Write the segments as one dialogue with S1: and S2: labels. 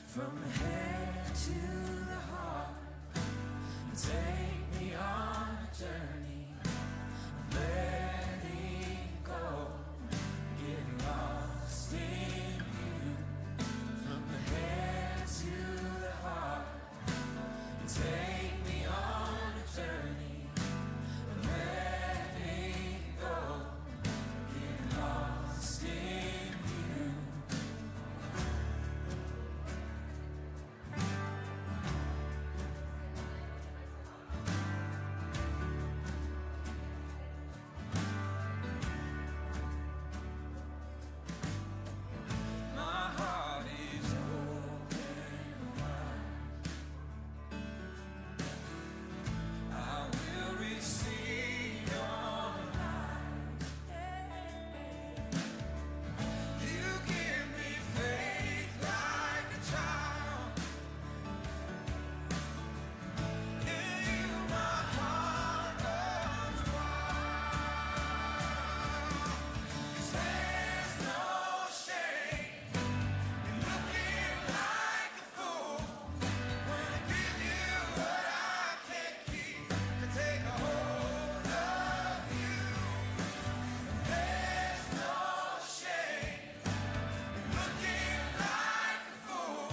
S1: From the head to the heart, take me on a journey of letting go, getting lost in you. From the head to the heart, take me on a journey of letting go, getting lost in you. My heart is open wide. I will receive your light. You give me faith like a child. In you my heart runs wild. 'Cause there's no shame in looking like a fool when I give you what I can't keep, to take a hold of you. There's no shame in looking like a fool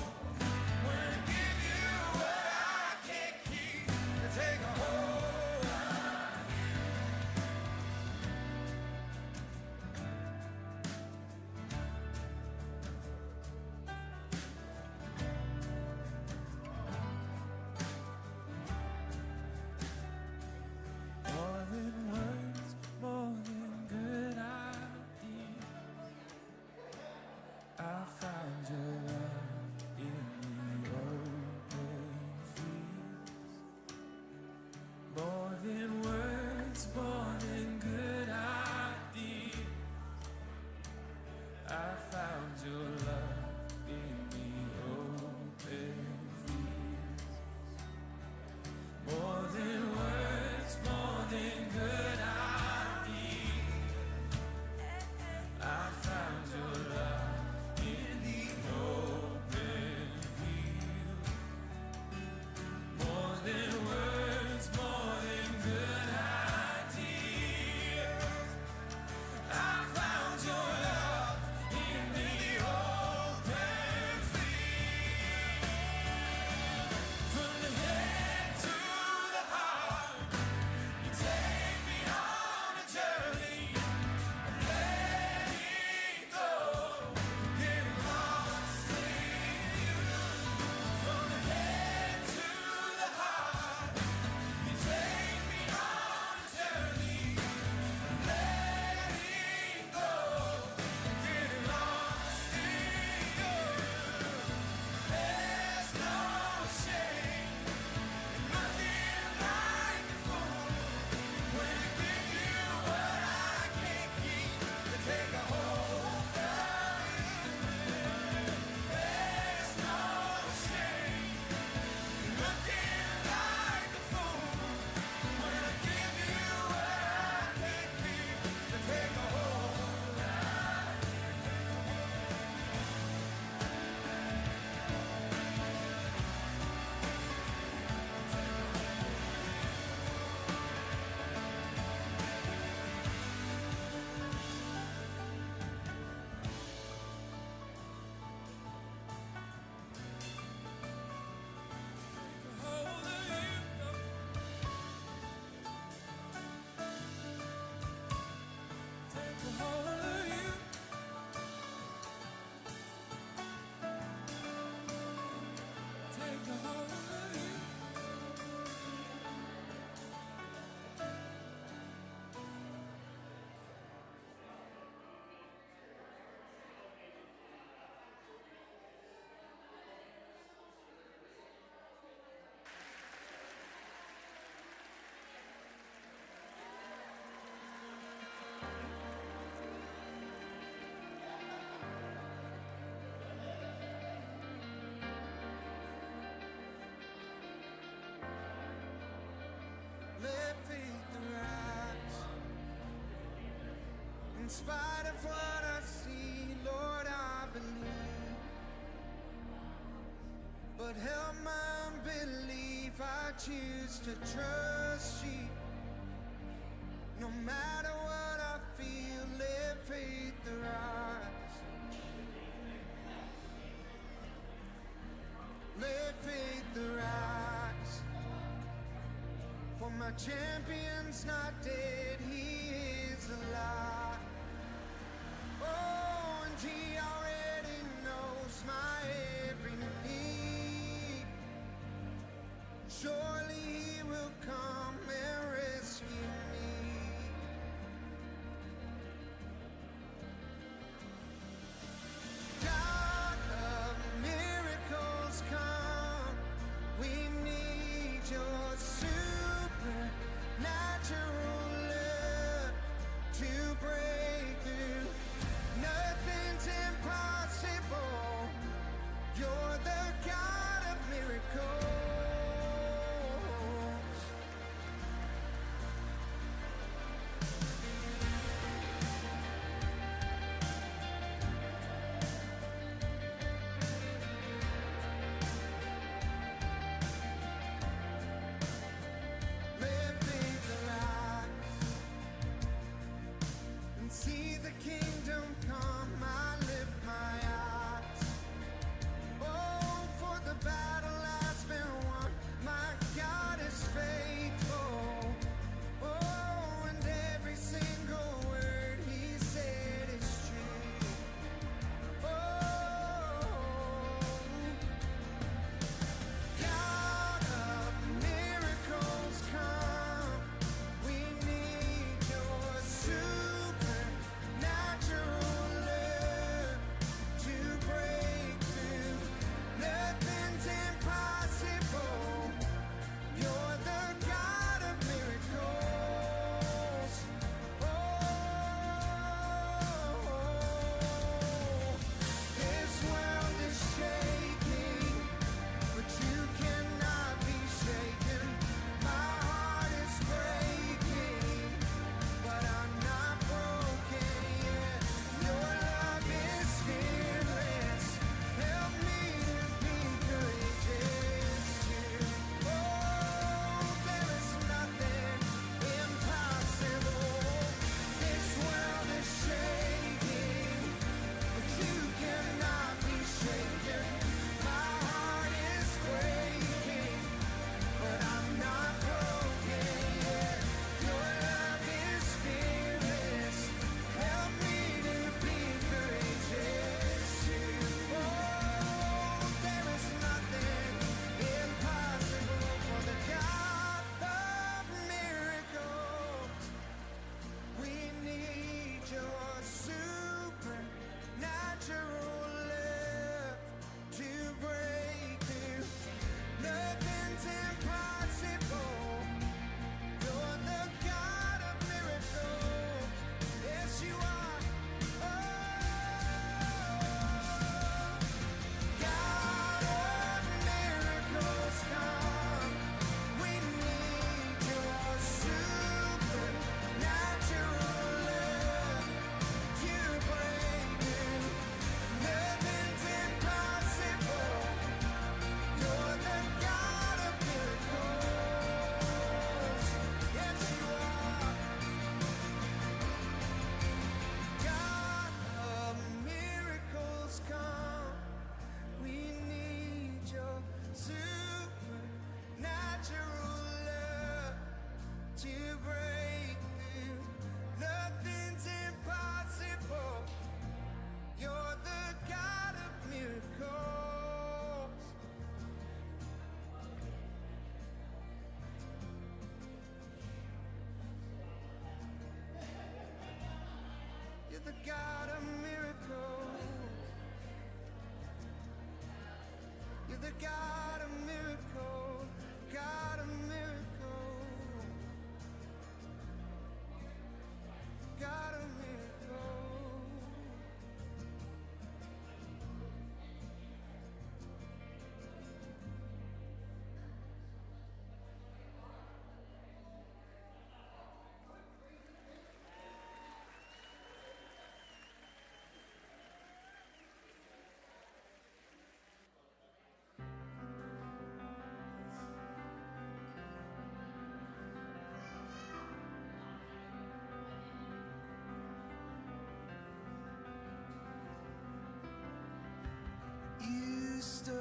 S1: when I give you what I can't keep, to take a hold of you. More than words, more than good ideas, I found your love in the open fields. More than words, more than good ideas, I found your love in the open fields. More than words, more than good ideas, I found your love in the open field. More than words, more than good ideas, I found your love in the open field. From the head to the heart, you take me on a journey of letting go, getting lost in you. From the head to the heart, you take me on a journey of letting go, getting lost in you. There's no shame in looking like a fool when I give you what I can't keep, to take a hold of you. There's no shame in looking like a fool when I give you what I can't keep, to take a hold of you. Take a hold of you. Take a hold of you. Take a hold of you. Let faith arise. In spite of what I see, Lord, I believe. choose to trust you. No matter what I feel, let faith arise. Let faith arise. For my champion's not dead, he is alive. Oh, and he already knows my every need. Surely he will come and rescue me. God of miracles, come. We need your supernatural love to break through. Nothing's impossible. You're the God of miracles. Let faith arise and see the kingdom come. I lift my eyes. Oh, for the battle has been won. My God is faithful. Oh, and every single word he said is true. Oh, God of miracles, come. We need your supernatural love to break through. Nothing's impossible. You're the God of miracles. Oh, this world is shaking, but you cannot be shaken. My heart is breaking, but I'm not broken yet. Your love is fearless. Help me to be courageous too. Oh, there is nothing impossible. This world is shaking, but you cannot be shaken. My heart is breaking, but I'm not broken yet. Your love is fearless. Help me to be courageous too. Oh, there is nothing impossible for the God of miracles. We need your supernatural love to break through. Nothing's impossible. You're the God of miracles. Yes, you are. Oh, God of miracles, come. We need your supernatural love to break through. Nothing's impossible. You're the God of miracles. Yes, you are. God of miracles, come. We need your supernatural love to break through. Nothing's impossible. You're the God of miracles. You're the God of miracles. You're the God of miracles. God of miracles. God of miracles. You stood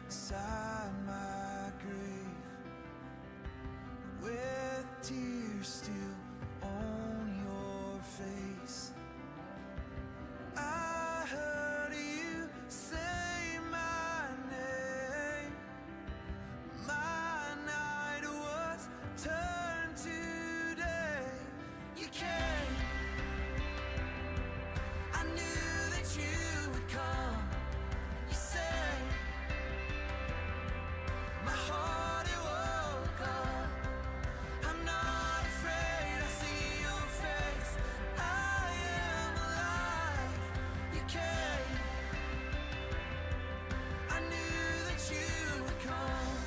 S1: outside my grave with tears still on your face. I heard you say my name. My night was turned to day. You came. I knew that you would come. You said my heart it woke up. I'm not afraid. I see your face. I am alive. You came. I knew that you would come.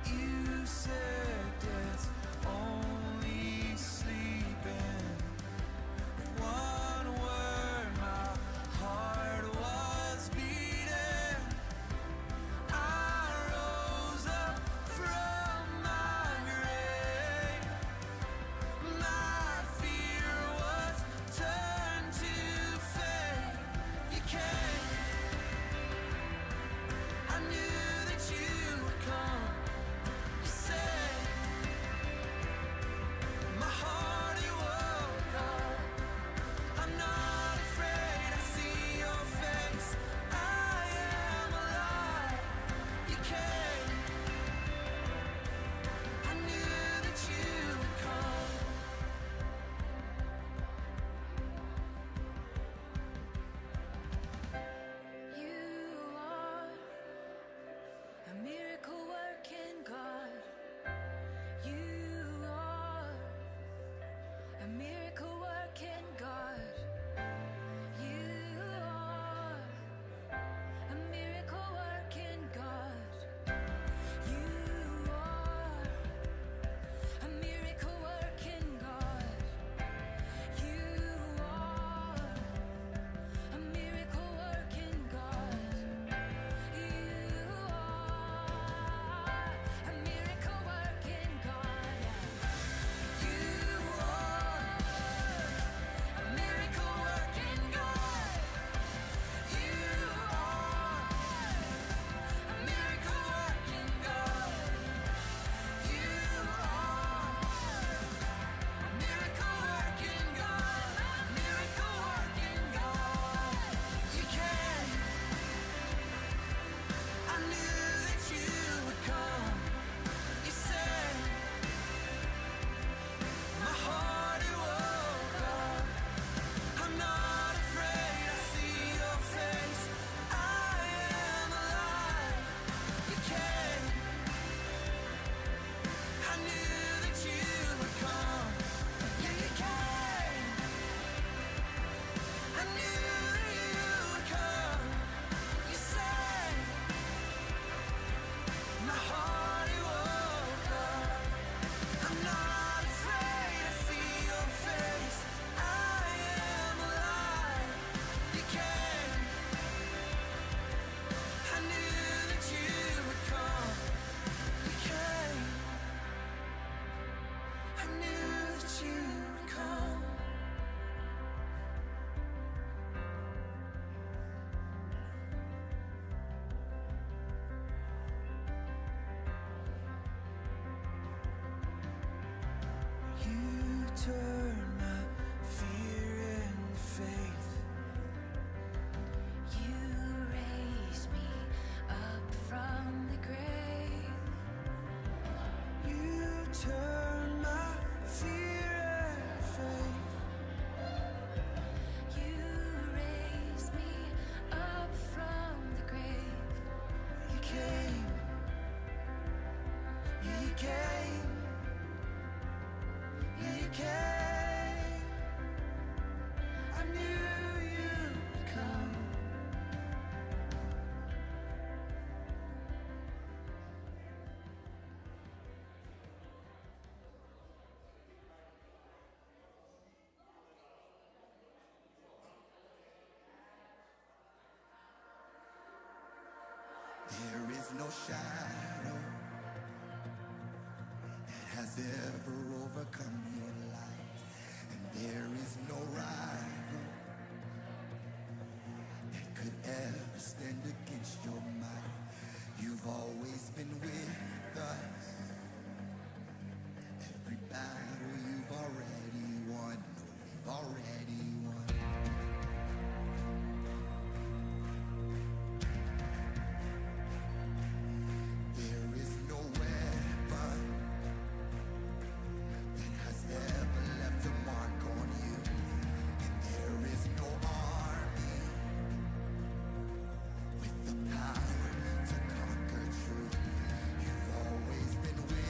S1: You said death's only sleeping. With one word, my heart was beating. I rose up from my grave. My fear was turned to faith. You came. I knew that you would come. You said my heart it woke up. I'm not afraid. I see your face. I am alive. You came. I knew that you would come. You are a miracle working God. You are a miracle working God. You are a miracle working God. You are a miracle working God. You are a miracle working God. You are a miracle working God. You are a miracle working God. You are a miracle working God. You are a miracle working God. A miracle working God. You came. I knew that you would come. You said my heart it woke up. I'm not afraid. I see your face. I am alive. You came. I knew that you would come. Yeah, you came. I knew that you would come. You said my heart it woke up. I'm not afraid. I see your face. I am alive. You came. I knew that you would come. You came. I knew that you would come. You turn my fear into faith. You raise me up from the grave. You turn my fear into faith. You raise me up from the grave. You came. You came. You came. I knew you'd come. There is no shadow that has ever overcome your light. And There is no rival that could ever stand against your might. You've always been with us. Every battle you've already won. No, we've already won. There is no weapon that has ever left a mark on you. And there is no army with the power to conquer truth. You've always been with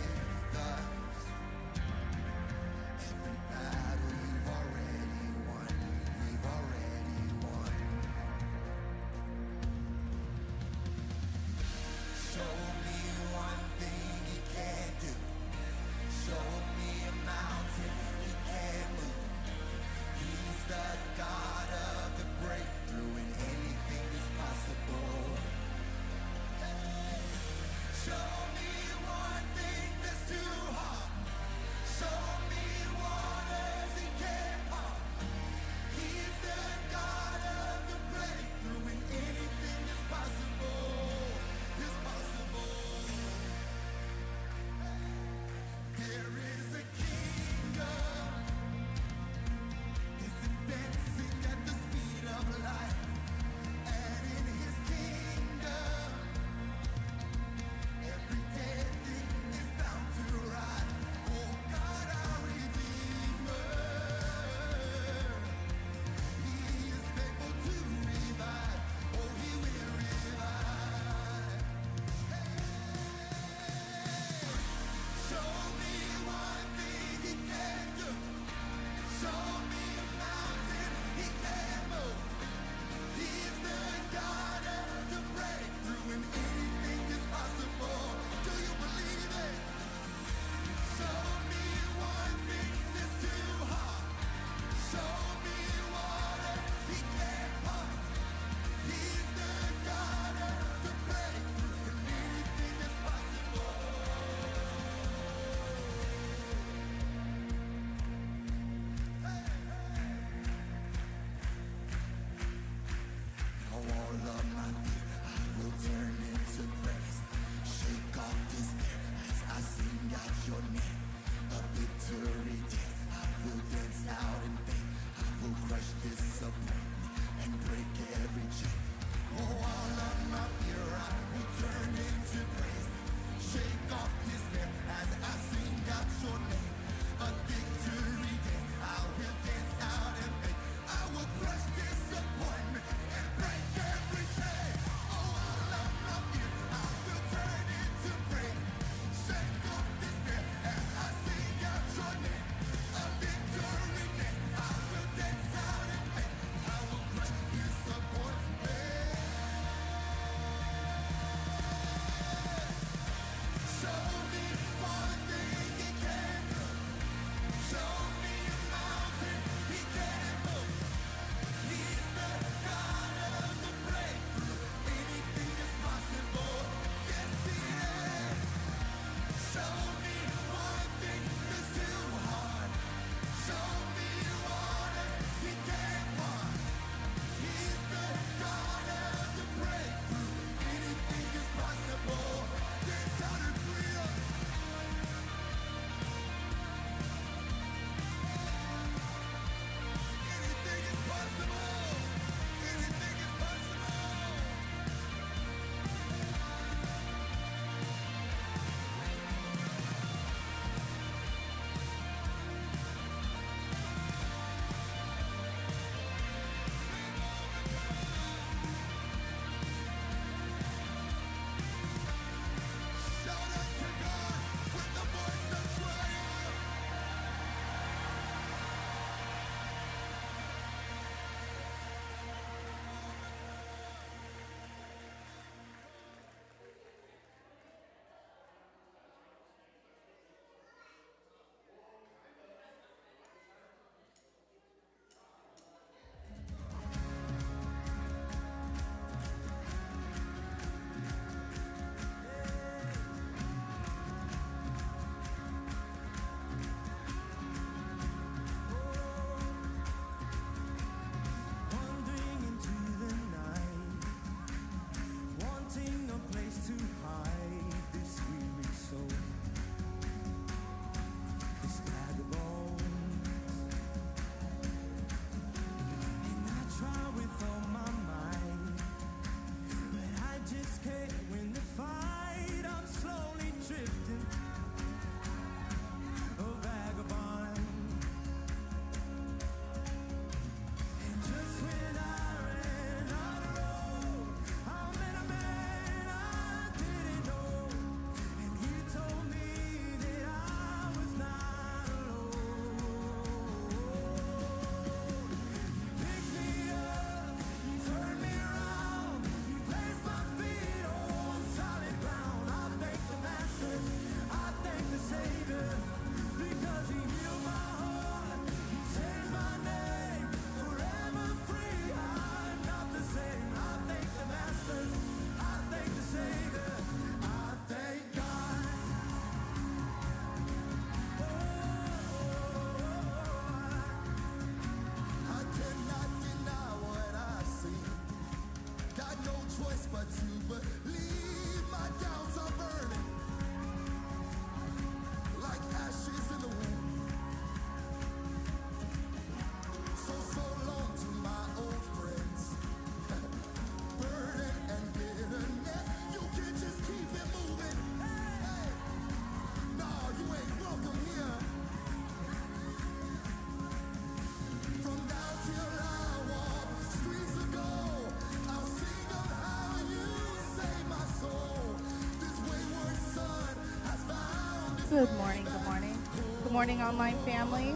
S2: Good morning, good morning. Good morning, online family.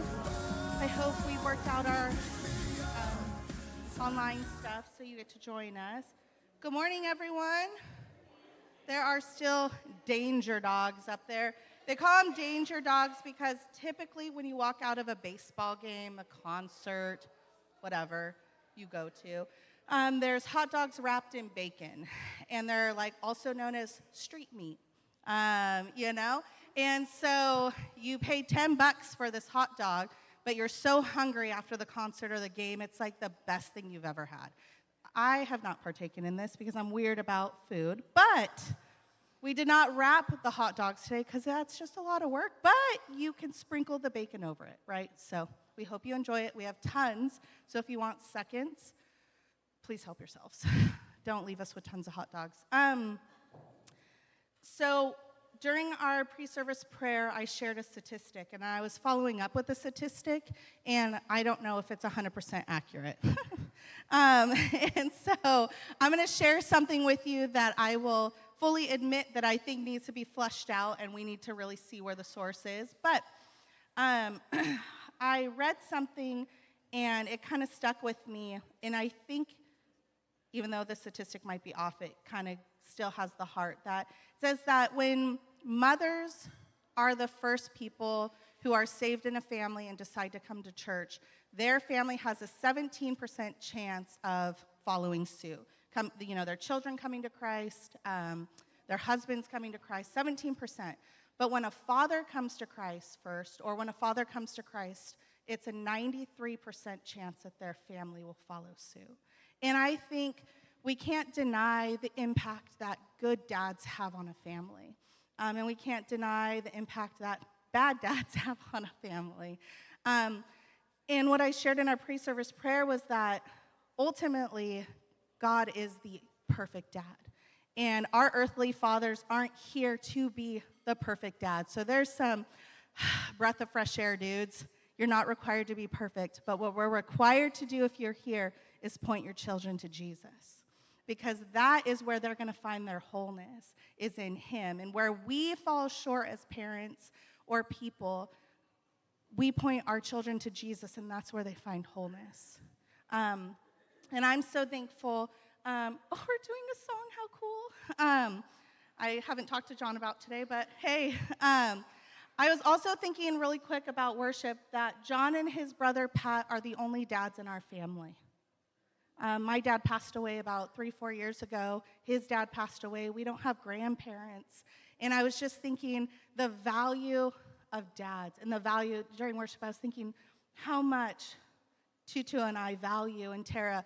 S2: I hope we worked out our online stuff so you get to join us. Good morning, everyone. There are still danger dogs up there. They call them danger dogs because typically when you walk out of a baseball game, a concert, whatever you go to, there's hot dogs wrapped in bacon, and they're like also known as street meat, you know? And so you pay $10 for this hot dog, but you're so hungry after the concert or the game, it's like the best thing you've ever had. I have not partaken in this because I'm weird about food, but we did not wrap the hot dogs today because that's just a lot of work, but you can sprinkle the bacon over it, right? So we hope you enjoy it. We have tons, so if you want seconds, please help yourselves. Don't leave us with tons of hot dogs. So during our pre-service prayer, I shared a statistic, and I was following up with a statistic, and I don't know if it's 100% accurate. And so I'm going to share something with you that I will fully admit that I think needs to be fleshed out, and we need to really see where the source is. But I read something, and it kind of stuck with me, and I think even though the statistic might be off, it kind of still has the heart that says that when mothers are the first people who are saved in a family and decide to come to church, their family has a 17% chance of following suit. Their children coming to Christ, their husbands coming to Christ, 17%. But when a father comes to Christ first, or when a father comes to Christ, it's a 93% chance that their family will follow suit. And I think we can't deny the impact that good dads have on a family. And we can't deny the impact that bad dads have on a family. And what I shared in our pre-service prayer was that ultimately, God is the perfect dad. And our earthly fathers aren't here to be the perfect dad. So there's some breath of fresh air, dudes. You're not required to be perfect. But what we're required to do if you're here is point your children to Jesus. Because that is where they're going to find their wholeness, is in him. And where we fall short as parents or people, we point our children to Jesus, and that's where they find wholeness. And I'm so thankful. We're doing a song. How cool. I haven't talked to John about today, but hey. I was also thinking really quick about worship that John and his brother Pat are the only dads in our family. My dad passed away about 3-4 years ago. His dad passed away. We don't have grandparents. And I was just thinking the value of dads and the value during worship. I was thinking how much Tutu and I value, and Tara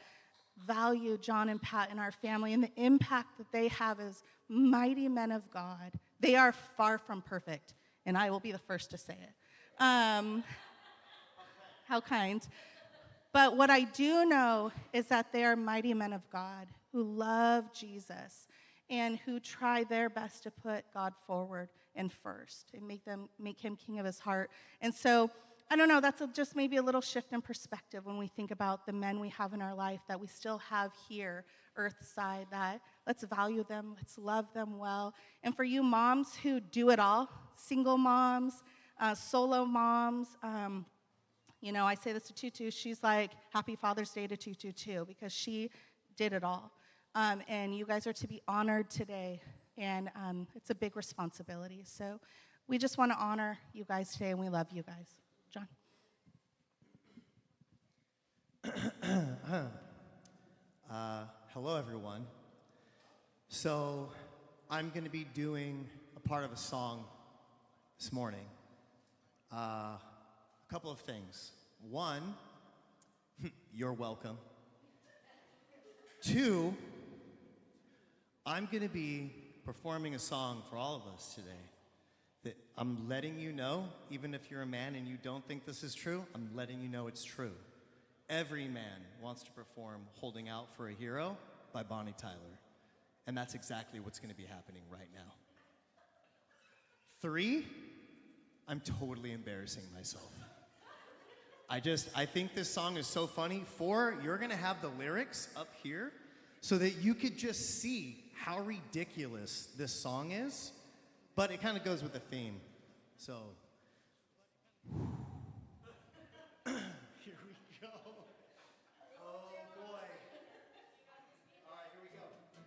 S2: value John and Pat in our family and the impact that they have as mighty men of God. They are far from perfect, and I will be the first to say it. How kind. But what I do know is that they are mighty men of God who love Jesus and who try their best to put God forward and first and make him king of his heart. And so, I don't know, that's just maybe a little shift in perspective when we think about the men we have in our life that we still have here, earthside, that let's value them, let's love them well. And for you moms who do it all, single moms, solo moms, I say this to Tutu, she's like, Happy Father's Day to Tutu too, because she did it all. And you guys are to be honored today, and it's a big responsibility. So we just want to honor you guys today, and we love you guys. John.
S3: Hello, everyone. So I'm going to be doing a part of a song this morning. A couple of things. One, you're welcome. Two, I'm going to be performing a song for all of us today that I'm letting you know, even if you're a man and you don't think this is true, I'm letting you know it's true. Every man wants to perform Holding Out for a Hero by Bonnie Tyler. And that's exactly what's going to be happening right now. 3, I'm totally embarrassing myself. I think this song is so funny. 4, you're going to have the lyrics up here so that you could just see how ridiculous this song is, but it kind of goes with the theme. So, here we go. Oh boy. All right, here we go. On?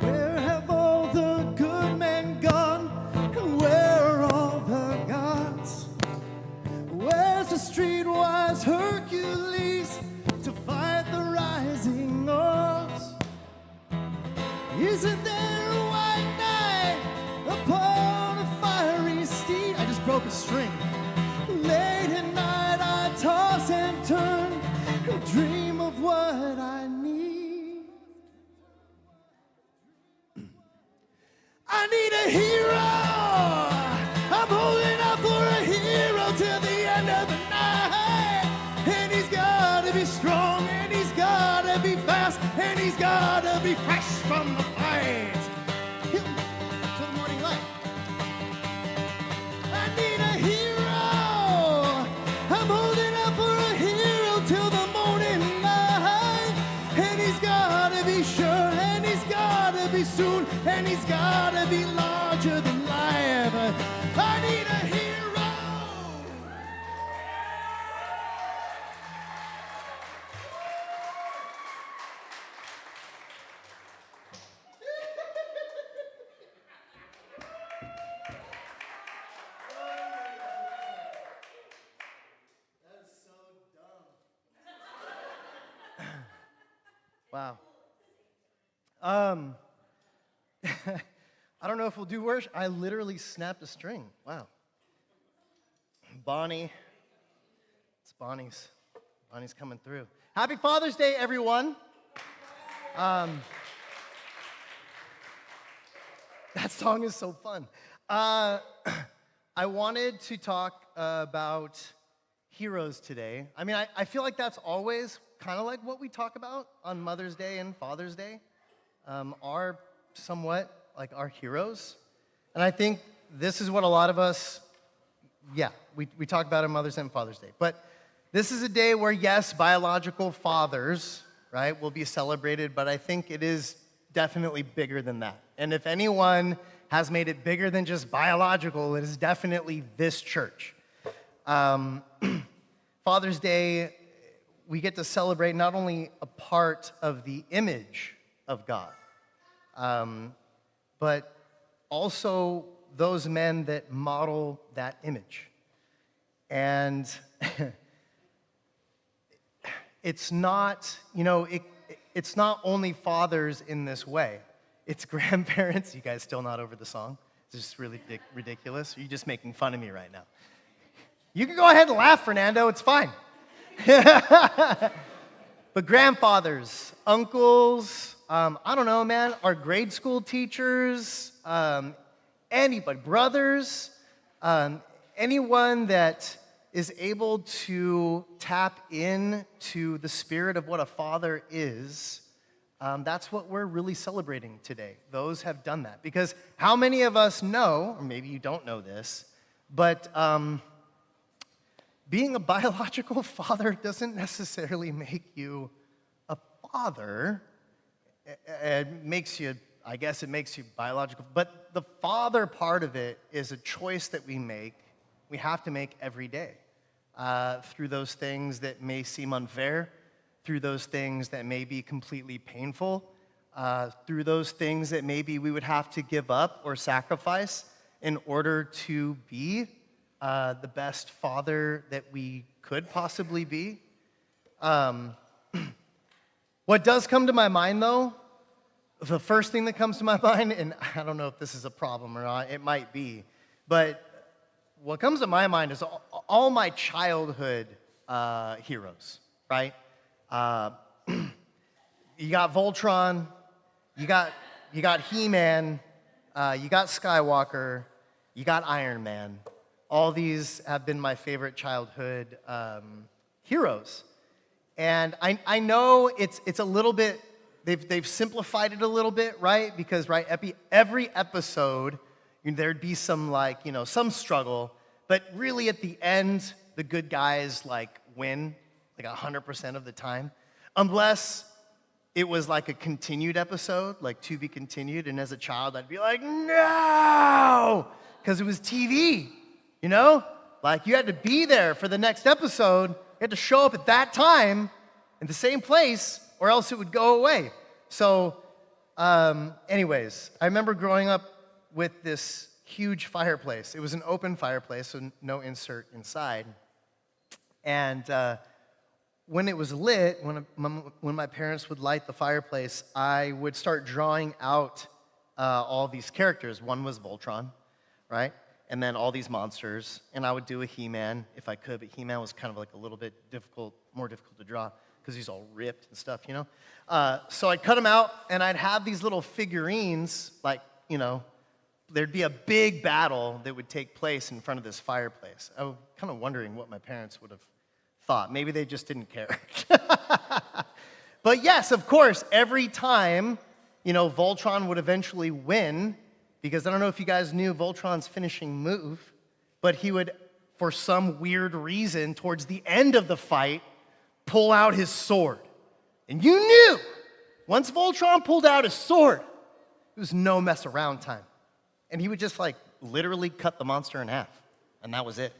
S3: Where have all the good men gone? And where are all the gods? Where's the streetwise Hercules to fight the rising odds? Isn't there a white knight upon a fiery steed? I just broke a string. Late at night I toss and turn and dream of what I need. I need a hero. I'm holding out for a hero till the end of the night. And he's gotta be strong, and he's gotta be fast, and he's gotta be fresh from the fight. Till the morning light. I need a hero. I'm holding out for a hero till the morning light. And he's gotta be sure, and he's gotta be soon, and he's gotta be larger than life. I need a hero. That is so dumb. Wow. I don't know if we'll do worship. I literally snapped a string. Wow. Bonnie. It's Bonnie's. Bonnie's coming through. Happy Father's Day, everyone. That song is so fun. I wanted to talk about heroes today. I mean, I feel like that's always kind of like what we talk about on Mother's Day and Father's Day. Are somewhat like our heroes. And I think this is what a lot of us, we talk about on Mother's Day and Father's Day. But this is a day where, yes, biological fathers, right, will be celebrated, but I think it is definitely bigger than that. And if anyone has made it bigger than just biological, it is definitely this church. Father's Day, we get to celebrate not only a part of the image of God, but also those men that model that image. And it's not, it's not only fathers in this way. It's grandparents. You guys still not over the song? It's just really ridiculous. Are you just making fun of me right now? You can go ahead and laugh, Fernando. It's fine. But grandfathers, uncles, I don't know, man, our grade school teachers, anybody, brothers, anyone that is able to tap into the spirit of what a father is, that's what we're really celebrating today. Those have done that. Because how many of us know, or maybe you don't know this, but being a biological father doesn't necessarily make you a father. It makes you, I guess it makes you biological, but the father part of it is a choice that we make, we have to make every day, through those things that may seem unfair, through those things that may be completely painful, through those things that maybe we would have to give up or sacrifice in order to be the best father that we could possibly be. What does come to my mind, though, the first thing that comes to my mind, and I don't know if this is a problem or not, it might be, but what comes to my mind is all my childhood heroes, right? You got Voltron, you got He-Man, you got Skywalker, you got Iron Man. All these have been my favorite childhood heroes. And I know it's a little bit
S4: they've simplified it a little bit, right? Because right, every episode there'd be some some struggle, but really at the end the good guys win 100% of the time, unless it was like a continued episode, like to be continued. And as a child, I'd be like, no, because it was TV, Like you had to be there for the next episode. You had to show up at that time in the same place, or else it would go away. So, anyways, I remember growing up with this huge fireplace. It was an open fireplace, so no insert inside. And when it was lit, when my parents would light the fireplace, I would start drawing out all these characters. One was Voltron, right? And then all these monsters. And I would do a He-Man if I could, but He-Man was kind of a little bit more difficult to draw because he's all ripped and stuff, So I'd cut them out, and I'd have these little figurines, there'd be a big battle that would take place in front of this fireplace. I was kind of wondering what my parents would have thought. Maybe they just didn't care. But yes, of course, every time, Voltron would eventually win, because I don't know if you guys knew Voltron's finishing move, but he would, for some weird reason, towards the end of the fight, pull out his sword. And you knew, once Voltron pulled out his sword, it was no mess around time. And he would just literally cut the monster in half, and that was it.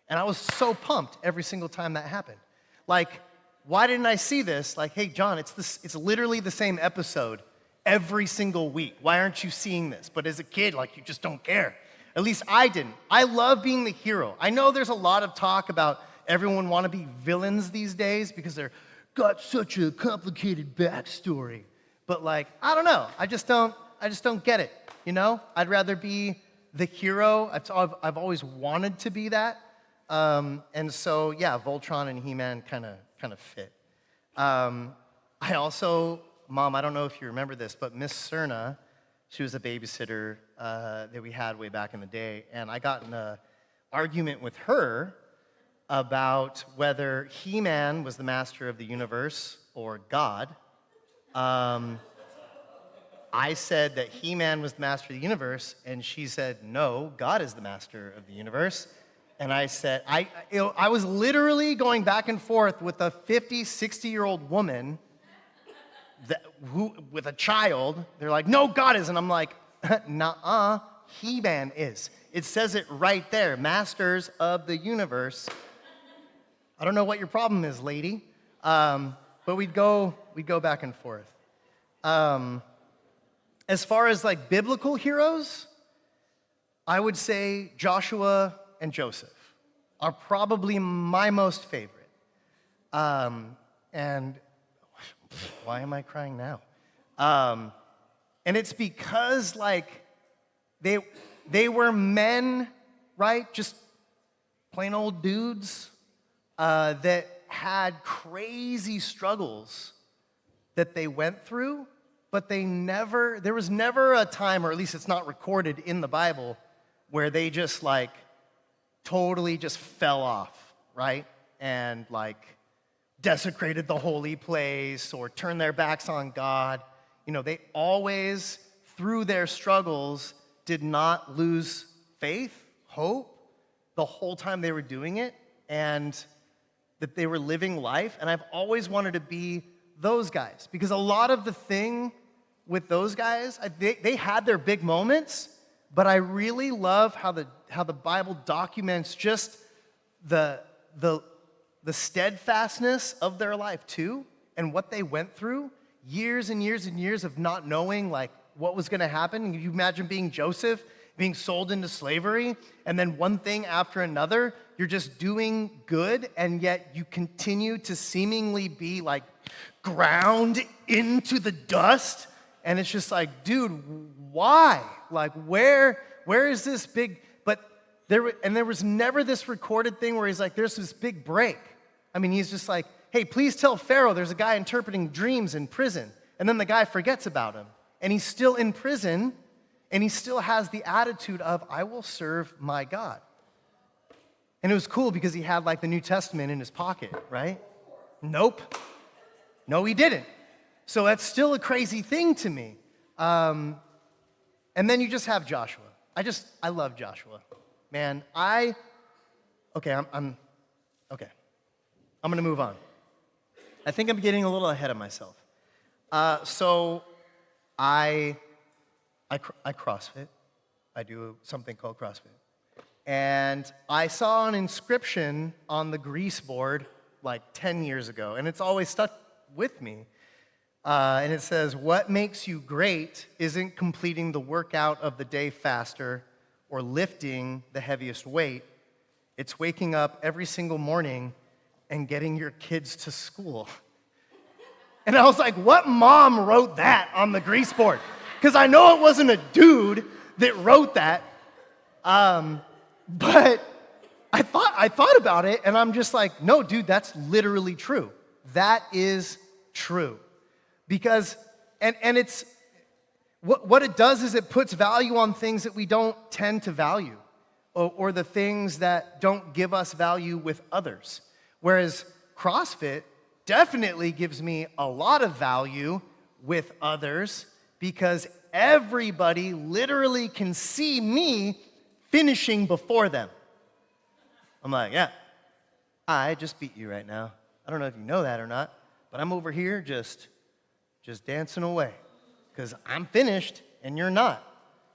S4: And I was so pumped every single time that happened. Why didn't I see this? Hey, John, it's literally the same episode every single week. Why aren't you seeing this? But as a kid, you just don't care. At least I didn't. I love being the hero. I know there's a lot of talk about everyone want to be villains these days because they're got such a complicated backstory. But I don't know. I just don't get it. I'd rather be the hero. I've always wanted to be that. And so, yeah, Voltron and He-Man kind of fit. I also, Mom, I don't know if you remember this, but Miss Cerna, she was a babysitter that we had way back in the day, and I got in an argument with her about whether He-Man was the master of the universe or God. I said that He-Man was the master of the universe, and she said, no, God is the master of the universe. And I said, I was literally going back and forth with a 50, 60-year-old woman with a child. They're like, no, God isn't. I'm like, nuh-uh, He-Man is. It says it right there, masters of the universe. I don't know what your problem is, lady. But we'd go back and forth. As far as biblical heroes, I would say Joshua and Joseph are probably my most favorite. And why am I crying now? And it's because they were men, right? Just plain old dudes that had crazy struggles that they went through, but there was never a time, or at least it's not recorded in the Bible, where they just totally just fell off, right? And desecrated the holy place or turned their backs on God. They always, through their struggles, did not lose faith, hope, the whole time they were doing it, and that they were living life. And I've always wanted to be those guys, because a lot of the thing with those guys, they had their big moments, but I really love how the Bible documents just the steadfastness of their life too, and what they went through, years and years and years of not knowing what was going to happen. You imagine being Joseph, being sold into slavery, and then one thing after another, you're just doing good, and yet you continue to seemingly be ground into the dust. And it's just dude, why? Where is this big? But there was never this recorded thing where he's there's this big break. I mean, he's just hey, please tell Pharaoh there's a guy interpreting dreams in prison. And then the guy forgets about him. And he's still in prison, and he still has the attitude of, I will serve my God. And it was cool because he had the New Testament in his pocket, right? Nope. No, he didn't. So that's still a crazy thing to me. And then you just have Joshua. I love Joshua. Man, I'm gonna move on. I think I'm getting a little ahead of myself. So I CrossFit. I do something called CrossFit. And I saw an inscription on the grease board like 10 years ago, and it's always stuck with me. And it says, what makes you great isn't completing the workout of the day faster or lifting the heaviest weight. It's waking up every single morning and getting your kids to school. And I was like, what mom wrote that on the grease board? Because I know it wasn't a dude that wrote that. But I thought about it, and I'm just like, no, dude, that's literally true. That is true. Because, and it's, what it does is it puts value on things that we don't tend to value, or the things that don't give us value with others. Whereas CrossFit definitely gives me a lot of value with others, because everybody literally can see me finishing before them. I'm like, yeah, I just beat you right now. I don't know if you know that or not, but I'm over here just dancing away because I'm finished and you're not.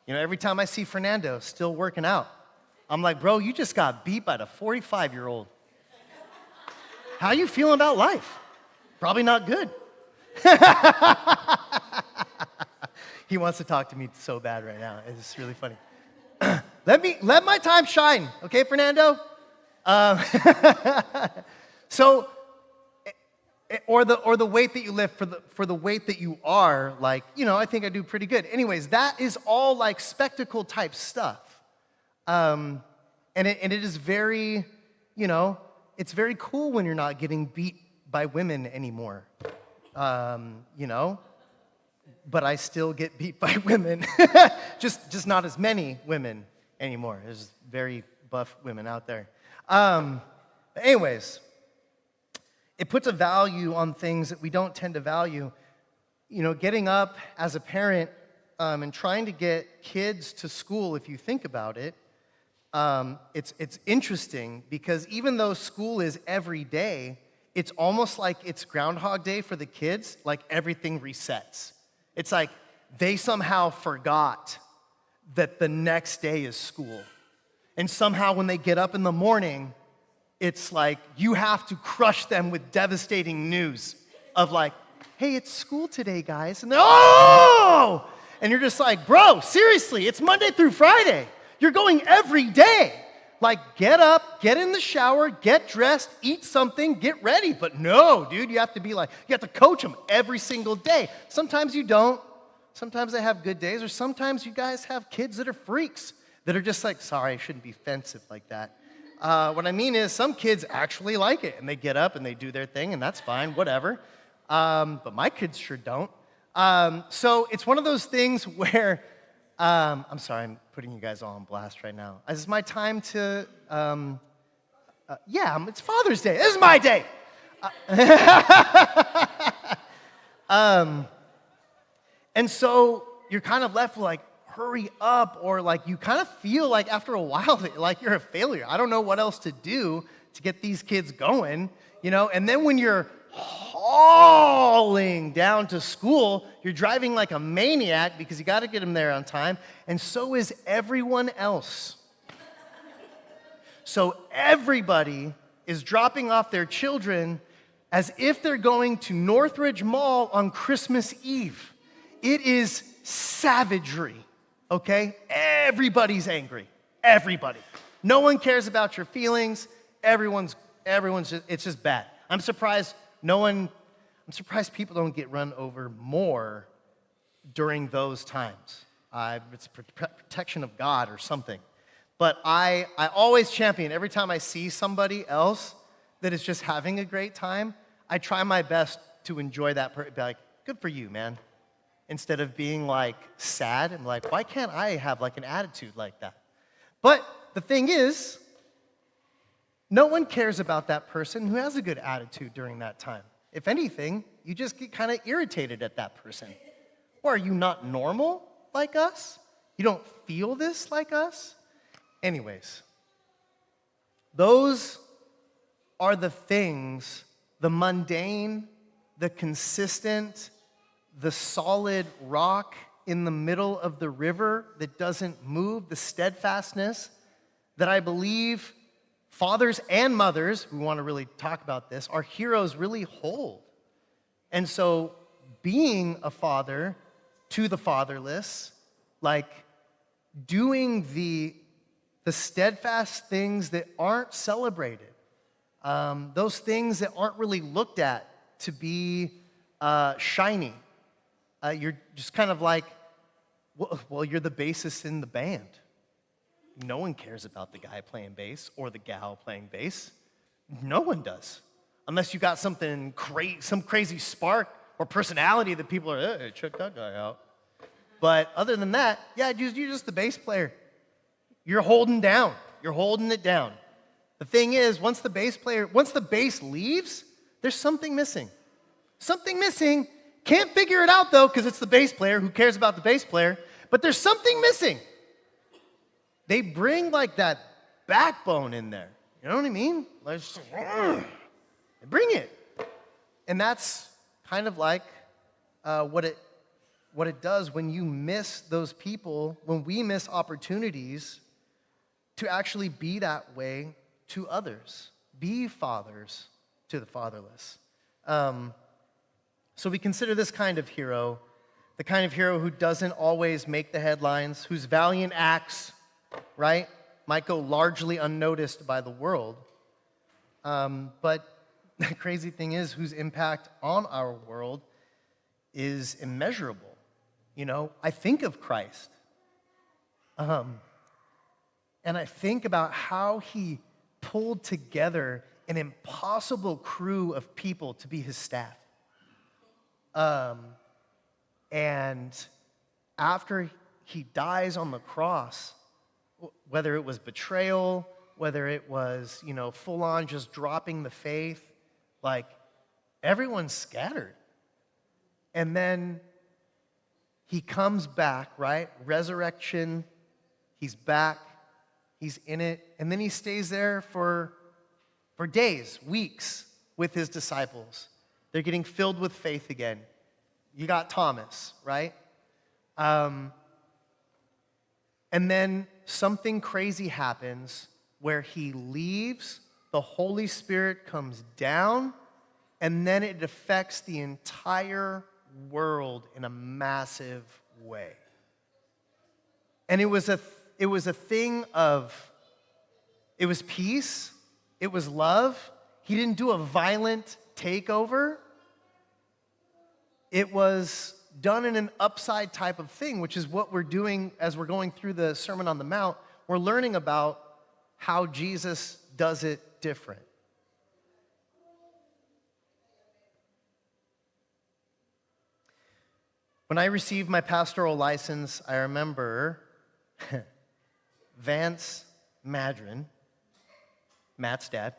S4: You know, every time I see Fernando still working out, I'm like, bro, you just got beat by the 45-year-old. How you feeling about life? Probably not good. He wants to talk to me so bad right now. It's really funny. Let my time shine, okay, Fernando? So, or the weight that you lift for the weight that you are, like, you know, I think I do pretty good. Anyways, that is all like spectacle type stuff, and it is very, you know, it's very cool when you're not getting beat by women anymore, you know. But I still get beat by women, just not as many women anymore. There's very buff women out there. But anyways, it puts a value on things that we don't tend to value. You know, getting up as a parent and trying to get kids to school, if you think about it, it's interesting because even though school is every day, it's almost like it's Groundhog Day for the kids, like everything resets. It's like they somehow forgot that the next day is school. And somehow when they get up in the morning, it's like you have to crush them with devastating news of like, hey, it's school today, guys. And they're, oh! And you're just like, bro, seriously, it's Monday through Friday. You're going every day. Like, get up, get in the shower, get dressed, eat something, get ready. But no, dude, you have to be like, you have to coach them every single day. Sometimes you don't. Sometimes they have good days, or sometimes you guys have kids that are freaks, that are just like, sorry, I shouldn't be offensive like that. What I mean is some kids actually like it, and they get up and they do their thing, and that's fine, whatever. But my kids sure don't. So it's one of those things where, I'm sorry, I'm putting you guys all on blast right now. This is my time to, it's Father's Day. This is my day. And so you're kind of left with like, hurry up, or like you kind of feel like after a while that like you're a failure. I don't know what else to do to get these kids going, you know? And then when you're hauling down to school, you're driving like a maniac because you got to get them there on time, and so is everyone else. So everybody is dropping off their children as if they're going to Northridge Mall on Christmas Eve. It is savagery, okay? Everybody's angry. Everybody. No one cares about your feelings. Everyone's just, it's just bad. I'm surprised people don't get run over more during those times. It's protection of God or something. But I always champion, every time I see somebody else that is just having a great time, I try my best to enjoy that person. Be like, good for you, man. Instead of being like sad and like, why can't I have like an attitude like that? But the thing is, no one cares about that person who has a good attitude during that time. If anything, you just get kind of irritated at that person. Or are you not normal like us? You don't feel this like us? Anyways, those are the things, the mundane, the consistent, the solid rock in the middle of the river that doesn't move, the steadfastness that I believe fathers and mothers, we want to really talk about this, our heroes really hold. And so being a father to the fatherless, like doing the steadfast things that aren't celebrated, those things that aren't really looked at to be shiny. You're just kind of like, well, you're the bassist in the band. No one cares about the guy playing bass or the gal playing bass. No one does. Unless you got something some crazy spark or personality that people are, hey, check that guy out. But other than that, yeah, you're just the bass player. You're holding down. You're holding it down. The thing is, once the bass leaves, there's something missing. Something missing. Can't figure it out though, because it's the bass player. Who cares about the bass player? But there's something missing. They bring like that backbone in there. You know what I mean? Like, they bring it. And that's kind of like what it does when you miss those people, when we miss opportunities to actually be that way to others. Be fathers to the fatherless. So we consider this kind of hero, the kind of hero who doesn't always make the headlines, whose valiant acts, right, might go largely unnoticed by the world. But the crazy thing is, whose impact on our world is immeasurable. You know, I think of Christ. And I think about how he pulled together an impossible crew of people to be his staff. And after he dies on the cross, whether it was betrayal, whether it was, full on just dropping the faith, like everyone's scattered. And then he comes back, right? Resurrection, he's back, he's in it, and then he stays there for days, weeks with his disciples. They're getting filled with faith again. You got Thomas, right? And then something crazy happens where he leaves, the Holy Spirit comes down, and then it affects the entire world in a massive way. And it was a thing of, it was peace, it was love. He didn't do a violent takeover. It was done in an upside type of thing, which is what we're doing as we're going through the Sermon on the Mount. We're learning about how Jesus does it different. When I received my pastoral license, I remember Vance Madron, Matt's dad.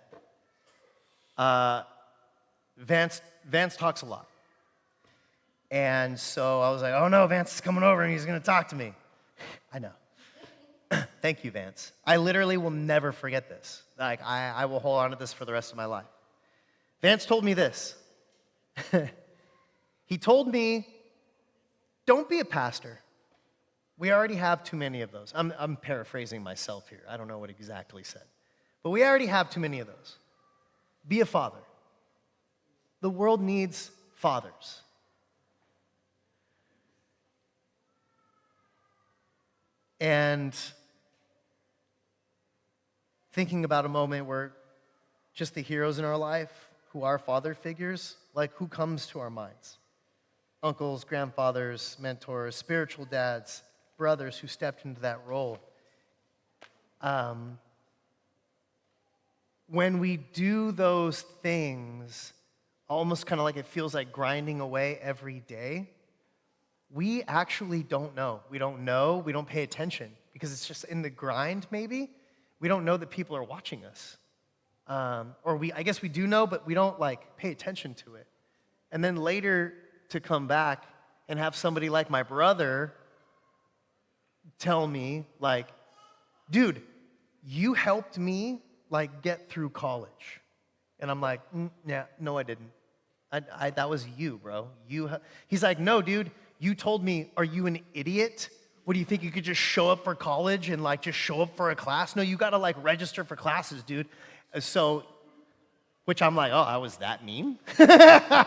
S4: Vance talks a lot. And so I was like, oh no, Vance is coming over and he's going to talk to me. I know. Thank you, Vance. I literally will never forget this. Like, I will hold on to this for the rest of my life. Vance told me this. He told me, don't be a pastor. We already have too many of those. I'm paraphrasing myself here. I don't know what exactly said. But we already have too many of those. Be a father. The world needs fathers. And thinking about a moment where just the heroes in our life who are father figures, like who comes to our minds? Uncles, grandfathers, mentors, spiritual dads, brothers who stepped into that role. When we do those things, almost kind of like it feels like grinding away every day, we actually don't know. We don't know, we don't pay attention, because it's just in the grind, maybe. We don't know that people are watching us. I guess we do know, but we don't pay attention to it. And then later to come back and have somebody like my brother tell me, like, dude, you helped me, like, get through college. And I'm like, yeah, no, I didn't. That was you, bro. He's like, no, dude, you told me, are you an idiot? What do you think, you could just show up for college and, like, just show up for a class? No, you got to, like, register for classes, dude. So, which I'm like, oh, I was that mean? I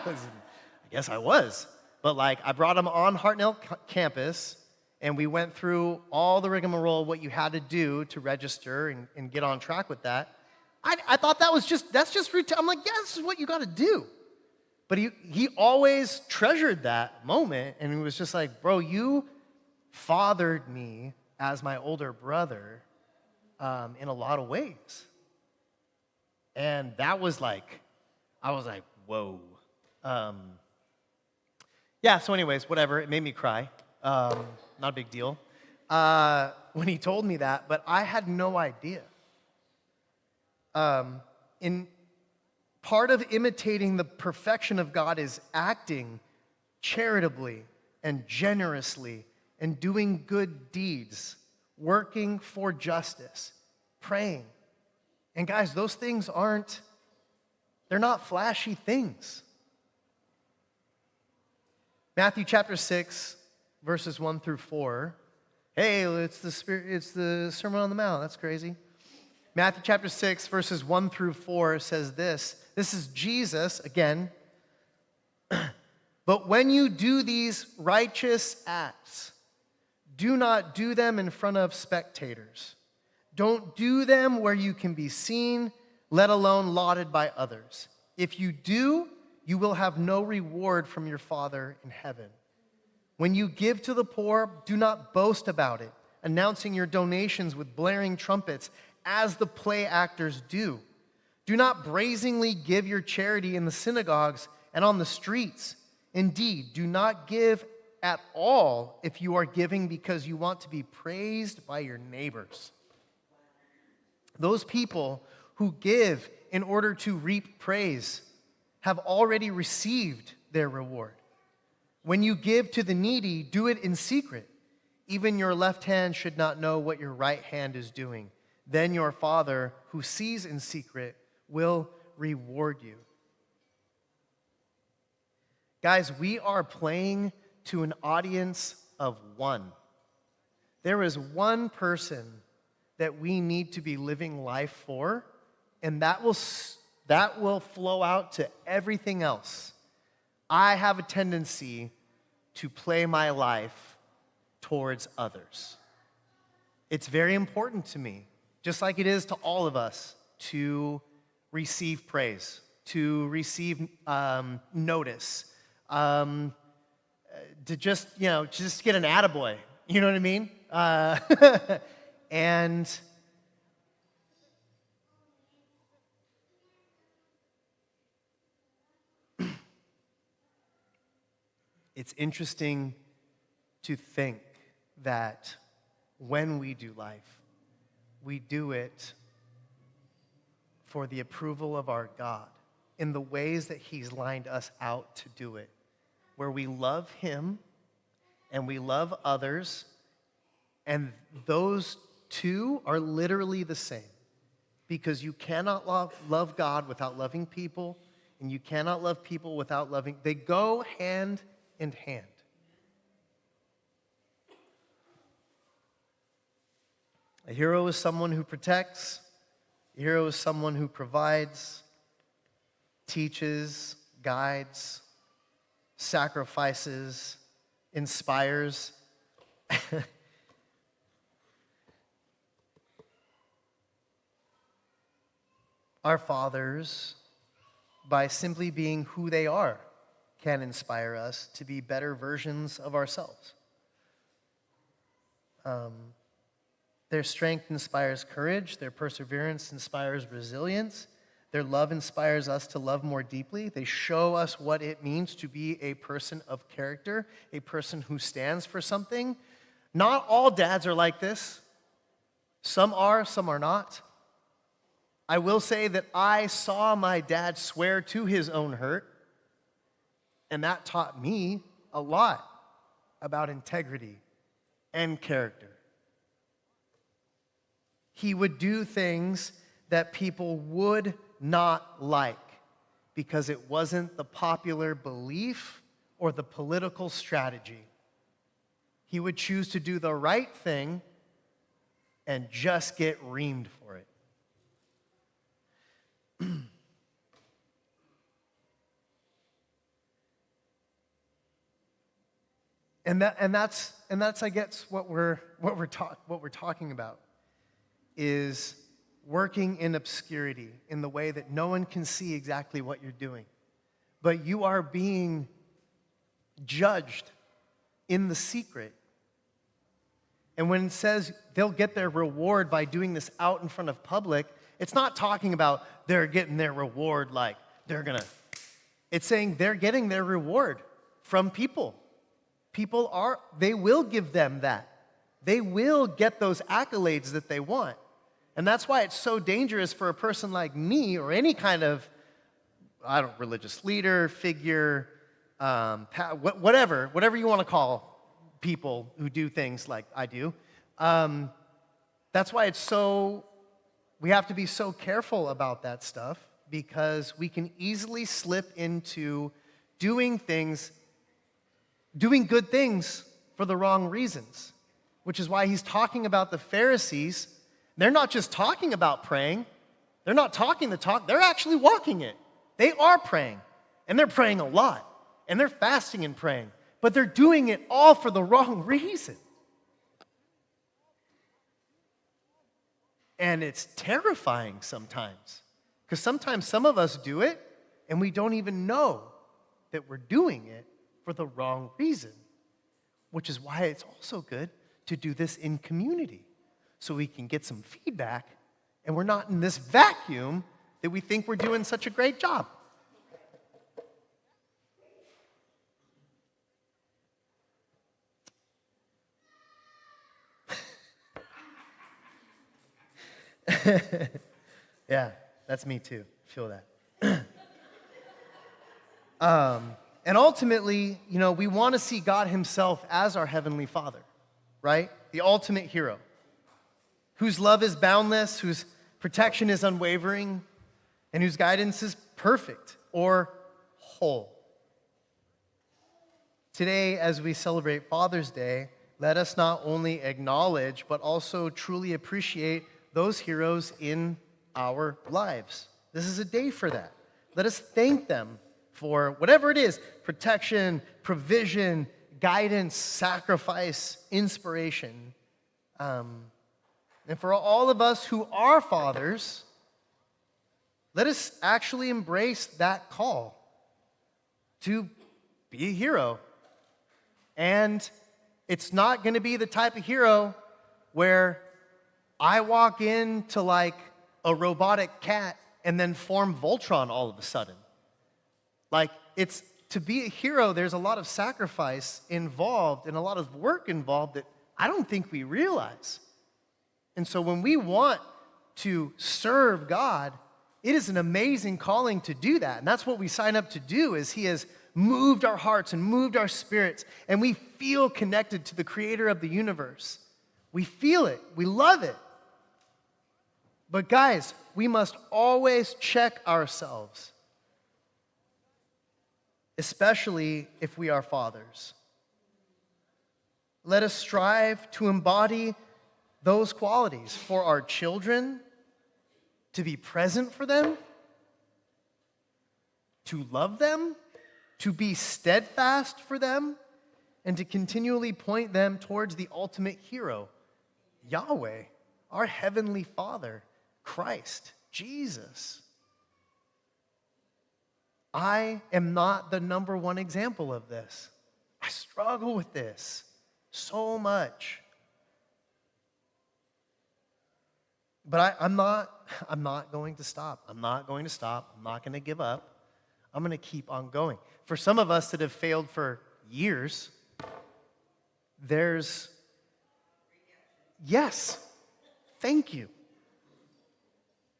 S4: guess I was. But, like, I brought him on Hartnell campus, and we went through all the rigmarole, what you had to do to register and get on track with that. I thought that's just routine. I'm like, yeah, this is what you got to do. But he always treasured that moment, and he was just like, bro, you fathered me as my older brother in a lot of ways. And that was like, I was like, whoa. Yeah, so anyways, whatever, it made me cry. Not a big deal. When he told me that, but I had no idea. In part of imitating the perfection of God is acting charitably and generously and doing good deeds, working for justice, praying. And guys, those things they're not flashy things. Matthew chapter 6, verses 1 through 4. Hey, it's the Sermon on the Mount. That's crazy. Matthew chapter 6, verses 1 through 4 says this. This is Jesus again. But when you do these righteous acts, do not do them in front of spectators. Don't do them where you can be seen, let alone lauded by others. If you do, you will have no reward from your Father in heaven. When you give to the poor, do not boast about it, announcing your donations with blaring trumpets, as the play actors do. Do not brazenly give your charity in the synagogues and on the streets. Indeed, do not give at all if you are giving because you want to be praised by your neighbors. Those people who give in order to reap praise have already received their reward. When you give to the needy, do it in secret. Even your left hand should not know what your right hand is doing. Then your Father, who sees in secret, will reward you. Guys, we are playing to an audience of one. There is one person that we need to be living life for, and that will flow out to everything else. I have a tendency to play my life towards others. It's very important to me, just like it is to all of us, to receive praise, to receive notice, to just get an attaboy. You know what I mean? And it's interesting to think that when we do life, we do it for the approval of our God in the ways that He's lined us out to do it, where we love Him and we love others, and those two are literally the same, because you cannot love God without loving people, and you cannot love people without loving. They go hand in hand. A hero is someone who protects. A hero is someone who provides, teaches, guides, sacrifices, inspires. Our fathers, by simply being who they are, can inspire us to be better versions of ourselves. Their strength inspires courage. Their perseverance inspires resilience. Their love inspires us to love more deeply. They show us what it means to be a person of character, a person who stands for something. Not all dads are like this. Some are, some are not. I will say that I saw my dad swear to his own hurt. And that taught me a lot about integrity and character. He would do things that people would not like because it wasn't the popular belief or the political strategy. He would choose to do the right thing and just get reamed for it. And that's I guess what we're talking about is working in obscurity in the way that no one can see exactly what you're doing. But you are being judged in the secret. And when it says they'll get their reward by doing this out in front of public, it's not talking about they're getting their reward like it's saying they're getting their reward from people. They will give them that. They will get those accolades that they want. And that's why it's so dangerous for a person like me or any kind of, religious leader, figure, whatever you want to call people who do things like I do. That's why we have to be so careful about that stuff, because we can easily slip into doing good things for the wrong reasons, which is why he's talking about the Pharisees. They're not just talking about praying. They're not talking the talk. They're actually walking it. They are praying, and they're praying a lot, and they're fasting and praying, but they're doing it all for the wrong reason. And it's terrifying sometimes, because sometimes some of us do it, and we don't even know that we're doing it for the wrong reason, which is why it's also good to do this in community so we can get some feedback and we're not in this vacuum that we think we're doing such a great job. Yeah, that's me too. Feel that. And ultimately, we want to see God himself as our Heavenly Father, right? The ultimate hero, whose love is boundless, whose protection is unwavering, and whose guidance is perfect or whole. Today, as we celebrate Father's Day, let us not only acknowledge, but also truly appreciate those heroes in our lives. This is a day for that. Let us thank them for whatever it is: protection, provision, guidance, sacrifice, inspiration. And for all of us who are fathers, let us actually embrace that call to be a hero. And it's not going to be the type of hero where I walk into like a robotic cat and then form Voltron all of a sudden. Like, it's to be a hero, there's a lot of sacrifice involved and a lot of work involved that I don't think we realize. And so when we want to serve God, it is an amazing calling to do that. And that's what we sign up to do, is he has moved our hearts and moved our spirits, and we feel connected to the creator of the universe. We feel it. We love it. But guys, we must always check ourselves, especially if we are fathers. Let us strive to embody those qualities for our children, to be present for them, to love them, to be steadfast for them, and to continually point them towards the ultimate hero, Yahweh, our Heavenly Father, Christ, Jesus. I am not the number one example of this. I struggle with this so much. But I'm not going to stop. I'm not going to stop. I'm not going to give up. I'm going to keep on going. For some of us that have failed for years, yes, thank you.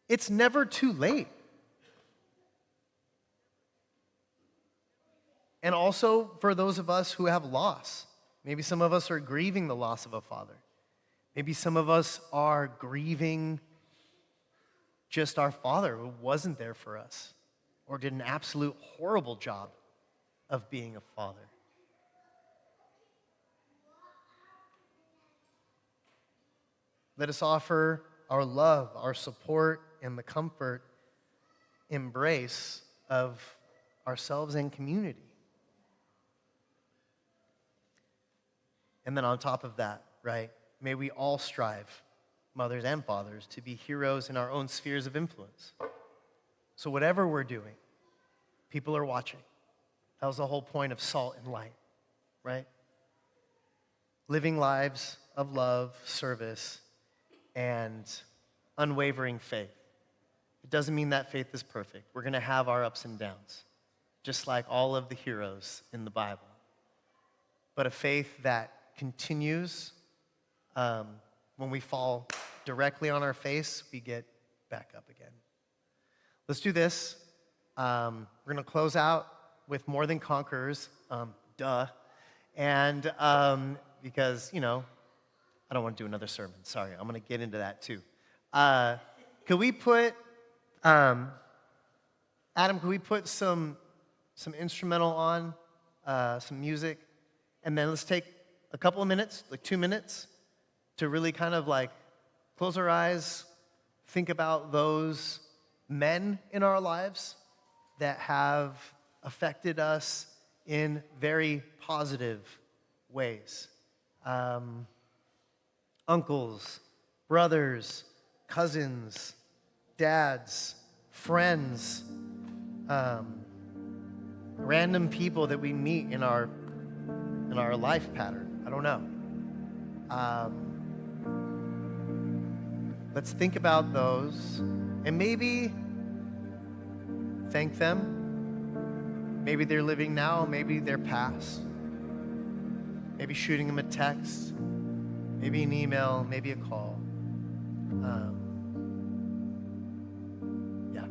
S4: It's never too late. And also for those of us who have loss. Maybe some of us are grieving the loss of a father. Maybe some of us are grieving just our father who wasn't there for us or did an absolute horrible job of being a father. Let us offer our love, our support, and the comfort, embrace of ourselves and community. And then on top of that, right, may we all strive, mothers and fathers, to be heroes in our own spheres of influence. So whatever we're doing, people are watching. That was the whole point of salt and light, right? Living lives of love, service, and unwavering faith. It doesn't mean that faith is perfect. We're going to have our ups and downs, just like all of the heroes in the Bible. But a faith that continues. When we fall directly on our face, we get back up again. Let's do this. We're going to close out with More Than Conquerors. And because, I don't want to do another sermon. Sorry, I'm going to get into that too. Could we put, Adam, could we put some instrumental on, some music? And then let's take a couple of minutes, like 2 minutes, to really kind of like close our eyes, think about those men in our lives that have affected us in very positive ways. Uncles, brothers, cousins, dads, friends, random people that we meet in our life pattern. I don't know. Let's think about those and maybe thank them. Maybe they're living now, maybe they're past. Maybe shooting them a text, maybe an email, maybe a call. Yeah.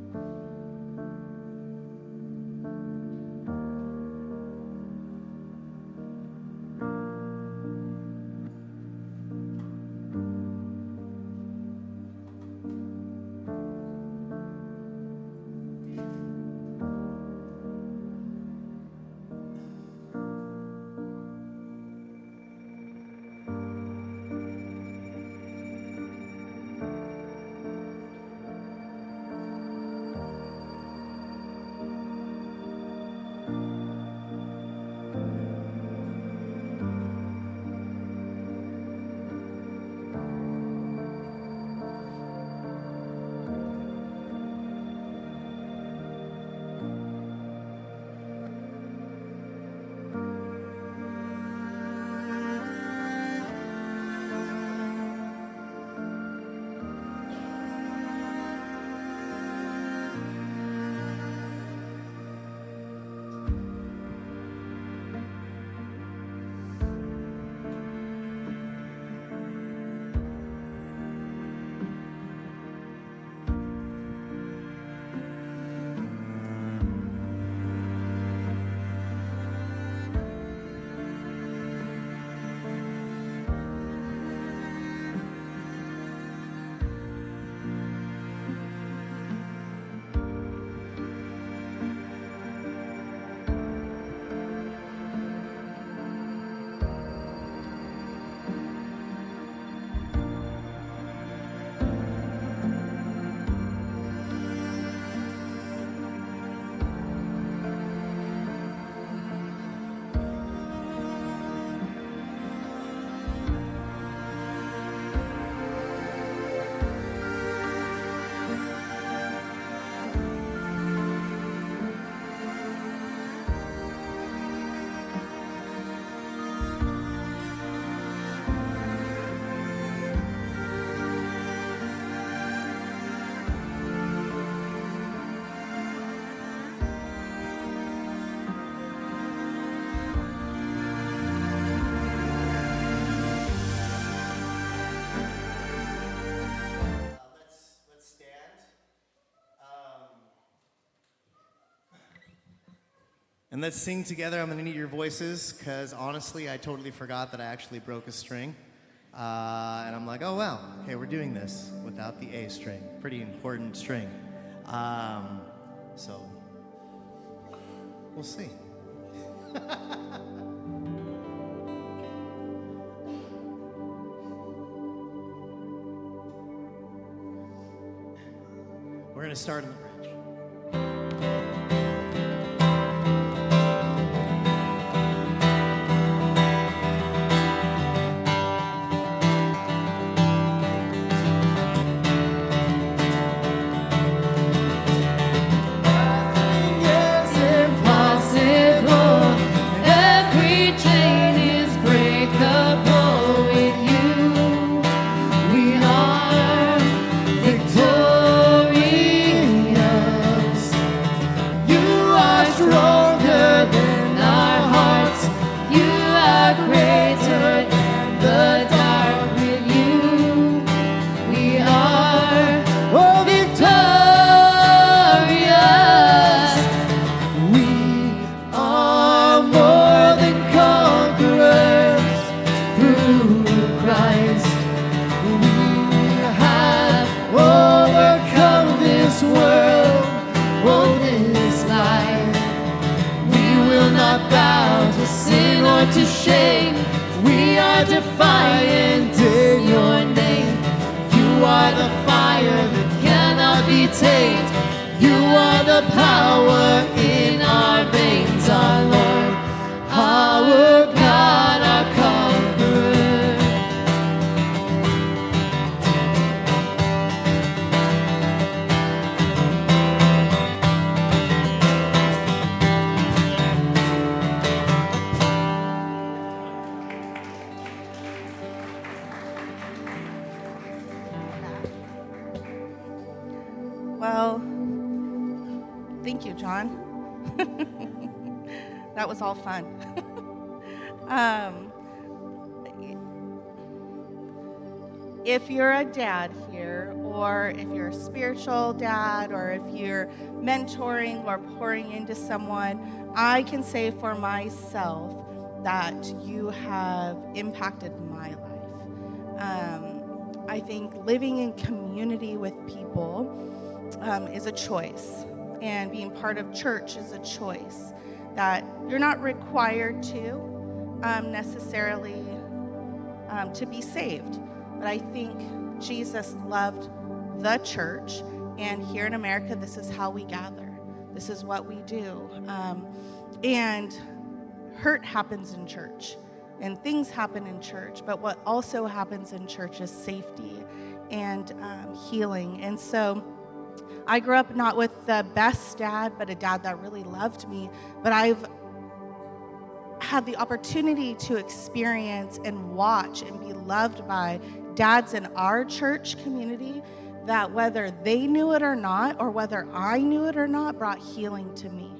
S3: And let's sing together. I'm gonna need your voices, because honestly, I totally forgot that I actually broke a string. And I'm like, oh wow, okay, we're doing this without the A string. Pretty important string. So, we'll see. We're gonna start in the bridge.
S1: Is impossible. Every chain is breakable with you. We are victorious. You are stronger than our hearts. You are greater than the dark. With you, we are victorious. We are more than conquerors through Christ. We have overcome this world, oh, this life. We will not bow to sin or to shame. We are defiant in your name. You are the fire that cannot be tamed. You are the power in our veins, our Lord, our God, our conqueror.
S2: Well, thank you, John. That was all fun. If you're a dad here, or if you're a spiritual dad, or if you're mentoring or pouring into someone, I can say for myself that you have impacted my life. I think living in community with people is a choice, and being part of church is a choice that you're not required to necessarily to be saved. But I think Jesus loved the church, and here in America, this is how we gather. This is what we do. And hurt happens in church, and things happen in church, but what also happens in church is safety and healing. And so I grew up not with the best dad, but a dad that really loved me. But I've had the opportunity to experience and watch and be loved by dads in our church community that, whether they knew it or not, or whether I knew it or not, brought healing to me.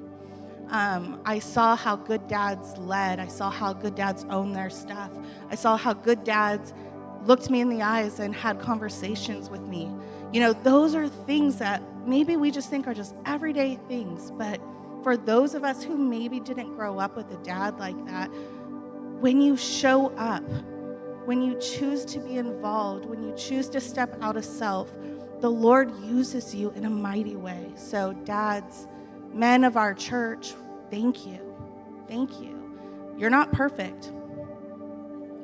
S2: I saw how good dads led. I saw how good dads owned their stuff. I saw how good dads looked me in the eyes and had conversations with me. You know, those are things that maybe we just think are just everyday things, but for those of us who maybe didn't grow up with a dad like that, when you show up, when you choose to be involved, when you choose to step out of self, the Lord uses you in a mighty way. So dads, men of our church, thank you. Thank you. You're not perfect.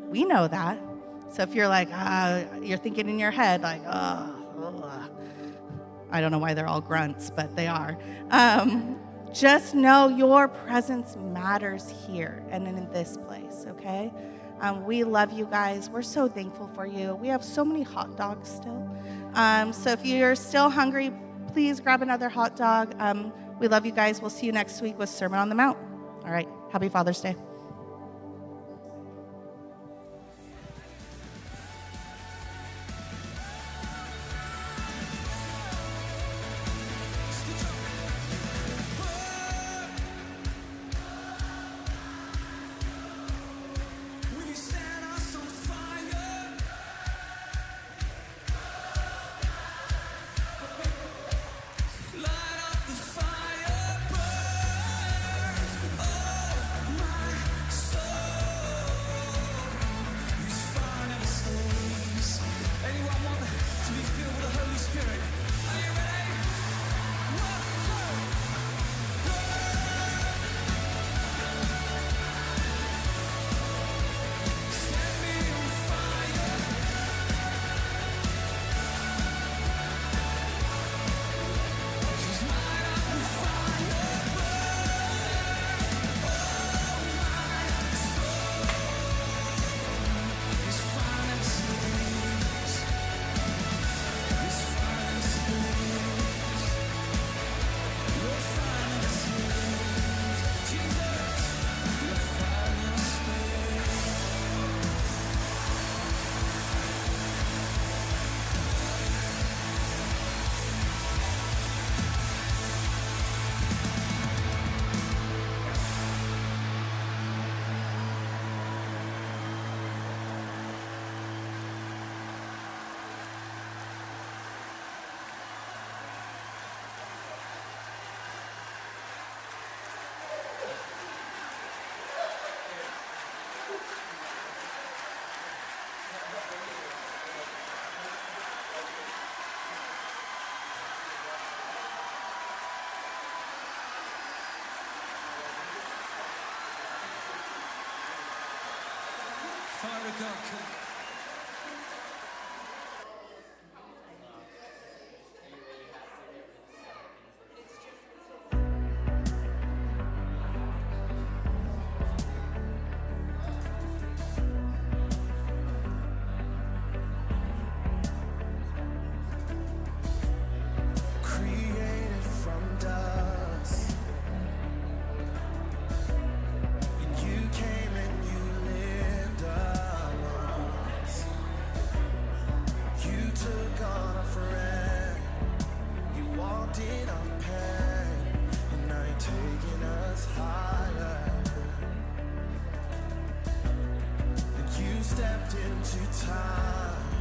S2: We know that. So if you're like, you're thinking in your head, like, I don't know why they're all grunts, but they are. Just know your presence matters here and in this place, okay? We love you guys. We're so thankful for you. We have so many hot dogs still. So if you're still hungry, please grab another hot dog. We love you guys. We'll see you next week with Sermon on the Mount. All right. Happy Father's Day.
S1: When you set us on fire, light up the fire, burn. Oh, God could.
S5: Created from dust, and you came and you lived among us. You took on a friend, you walked in our pain, and now you're taking us higher. And you stepped into time.